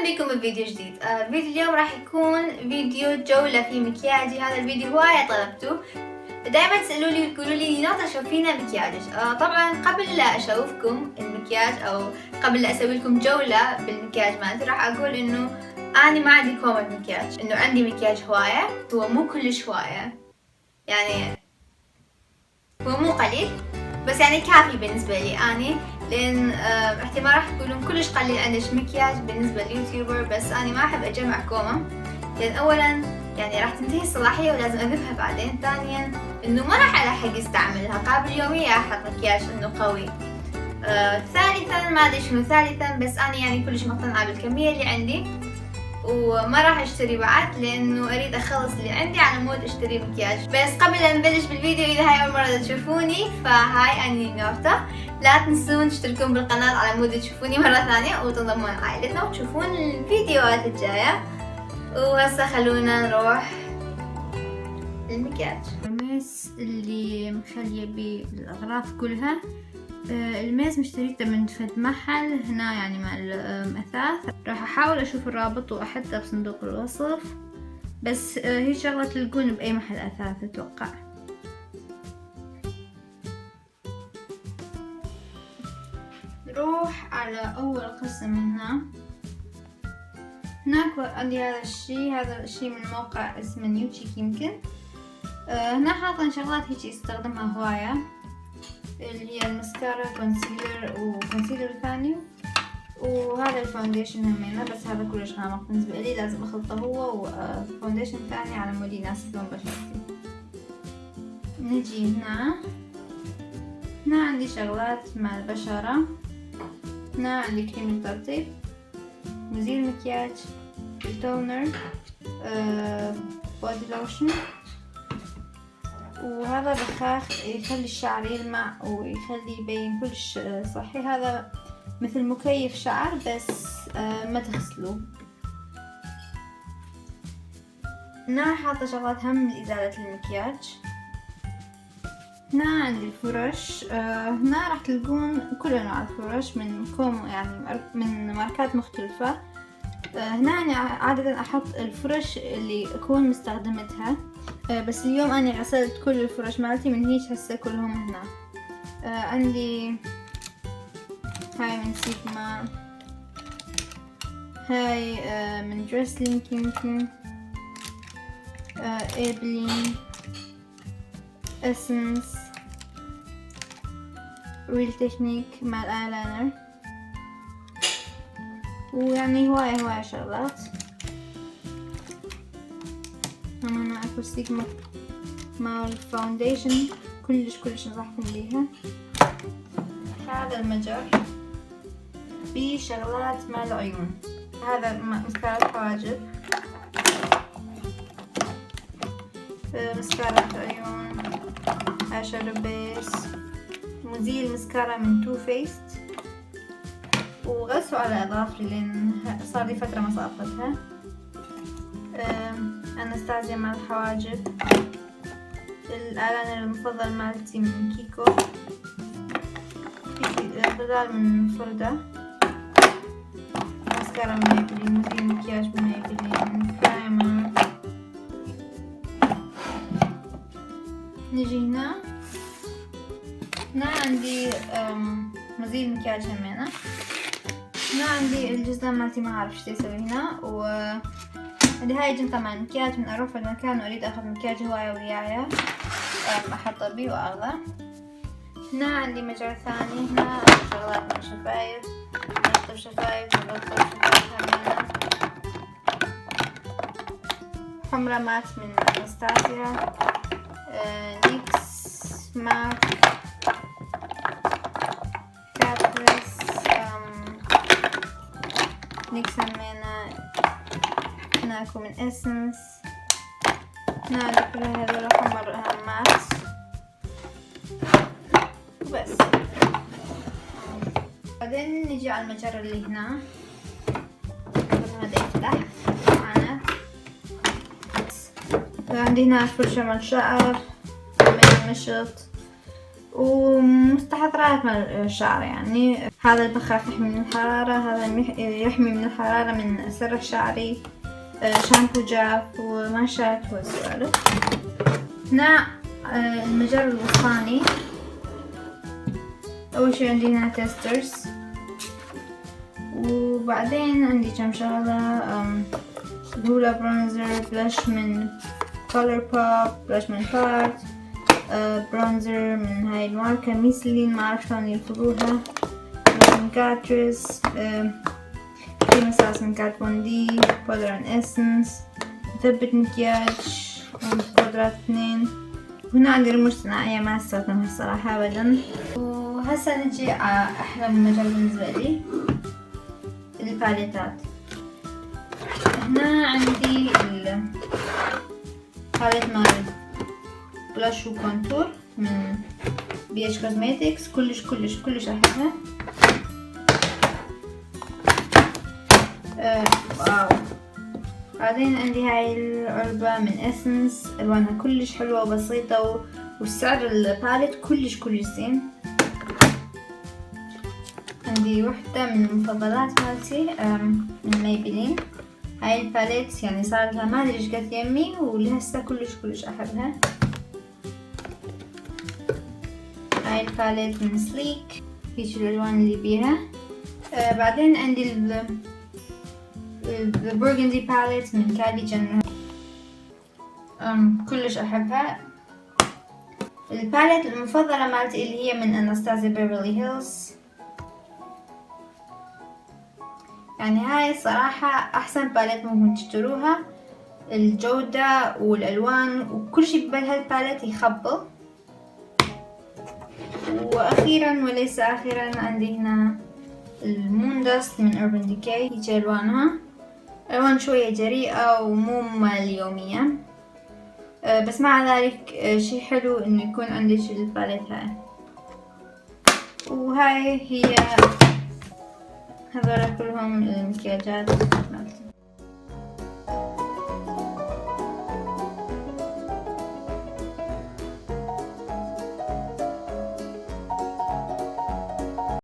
اهلا بكم بفيديو جديد. فيديو اليوم راح يكون فيديو جولة في مكياجي. هذا الفيديو هواية طلبته، دائما تسألوا لي وتقولوا لي نوتا شوفينا مكياجك. طبعا قبل لا اشوفكم المكياج او قبل لا اسوي لكم جولة بالمكياج مالتي راح اقول انه اني ما عندي كومة مكياج، انه عندي مكياج هواية، هو مو كلش هواية يعني، هو مو قليل بس يعني كافي بالنسبة لي اني، لان احتمال راح تقولون كلش قليل عندك مكياج بالنسبة لليوتيوبر، بس اني ما احب اجمع كومة، لان اولا يعني راح تنتهي الصلاحية ولازم اذبها بعدين، ثانيا انه ما راح الحق استعملها قابل يوميا احط مكياج انه قوي، ثالثا ما ادري شنو ثالثا، بس انا يعني كلش مقتنعة بالكمية اللي عندي وما راح اشتري بعد، لانه اريد اخلص اللي عندي على مود اشتري مكياج. بس قبل لا نبلش بالفيديو، اذا هاي اول مرة تشوفوني فهاي اني نورتا، لا تنسون تشتركون بالقناة على مود تشوفوني مرة ثانية وتنضمون عائلتنا وتشوفون الفيديوهات الجاية. وهسه خلونا نروح للمكياج. الميز اللي مخلية بالاغراف كلها، الميز مشتريته من فد محل هنا يعني مال اثاث، راح احاول اشوف الرابط واحطه بصندوق الوصف، بس هي شغلة تلقون باي محل اثاث اتوقع. نروح على اول قسم هنا. هناك عندي هذا الشي من موقع اسمه نيوتشيك يمكن. هنا حاطين شغلات هيك استخدمها هواية، اللي هي المسكارا، كونسيلر وكونسيلر ثاني، وهذا الفاونديشن همينه، بس هذا كلش غامق بالنسبة لي، لازم اخلطه هو وفاونديشن ثاني على مود يناسب لون بشرتي. نجي هنا عندي شغلات مع البشرة. هنا عندي كريم الترطيب، مزيل مكياج، التونر، بودي لوشن، وهذا بخاخ يخلي الشعر يلمع ويخلي يبين كلش صحي. هذا مثل مكيف شعر بس ما تغسلوه. هنا حاطة شغلات هم لإزالة المكياج. هنا عندي الفرش. هنا راح تلقون كل انواع الفرش من كوم يعني من ماركات مختلفة. هنا أنا عادة احط الفرش اللي اكون مستخدمتها، بس اليوم انا غسلت كل الفرش مالتي من هيك هسه كلهم هنا. عندي هاي من سيجما، هاي من دريسلينك يمكن، ايبلين، اسنس، ريل تكنيك مع الايلاينر، ويعني هواية شغلات. هنا اكو سيجما مال فاونديشن كلش نصحكم بيها. هذا المجر بشغلات مال العيون، هذا مسكارة حواجب، مسكارة عيون، ايشادو بيس، مزيل مسكارة من تو فيست، وغسوا على اظافري لان صار لي فترة ما صافتها. انستازيا مال الحواجب، الايلاينر المفضل مالتي من كيكو، غزال من فردة، ماسكارا من ميبلين، مزيل مكياج من ميبلين، برايمر. نجي هنا عندي مزيل مكياج همينة. هنا عندي الجزدان مالتي ما اعرف شو تسوي هنا، عندي هاي جنطة مع المكياج من اروح المكان واريد اخذ مكياج هواية ويايا احطه بيه واغله. هنا عندي مجال ثاني، هنا شغلات من شفايف، مرطب شفايف، مرطب شفايف همينة، حمرة مات من انستازيا، نيكس ماك، كابريس، نيكس همينة، هنا اكو من اسنس. هنا عندي كل هذول حمر مات وبس. بعدين نجي على المجر اللي هنا، هذا يفتح معنا. عندي هنا فرشة مال شعر، مشط ومستحضرات مال الشعر يعني. هذا البخاخ يحمي من الحرارة، هذا يحمي من الحرارة من سرح شعري، شامبو جاف وماشات والسوالف. هنا المجال الوسطاني. أول شي عندي هنا تيسترز، وبعدين عندي كم شغلة، هولا برونزر، بلاش من كولر بوب، بلاش من تارت، برونزر من هاي الماركة ميسلين، معرف شلون يلفظوها، من كاتريس، في مساس من كات 1D، بودر ان اسنس، مثبت مكياج، بودرات 2. وهنا عندي رموش صناعية ما استخدمها الصراحة أبدا. وهسا نجي على أحلى مجال بالنسبة لي، الباليتات. هنا عندي الباليت مال بلاش وكونتور من BH Cosmetics، كلش أحبها. واو. بعدين عندي هاي العلبة من اسنس، الوانها كلش حلوة وبسيطة، والسعر الباليت كلش زين. عندي وحدة من المفضلات مالتي من مايبلين. هاي الباليت يعني صار لها ما ادري ايش قد يمي، ولهسه كلش احبها. هاي الباليت من سليك، هيج الالوان اللي بيها. بعدين عندي البورغندي باليت من كالي جنر، كلش احبها. الباليت المفضلة مالتي اللي هي من اناستازيا بيفرلي هيلز، يعني هاي الصراحة احسن باليت ممكن تشتروها، الجودة والالوان وكل شي بهالباليت يخبل. واخيرا وليس اخيرا عندي هنا المون داست من Urban Decay. هيجي الوانها الوان شوية جريئة ومو اليومية، بس مع ذلك شي حلو انه يكون عندك الباليت هاي. وهاي هي هذول كلهم المكياجات مالتي.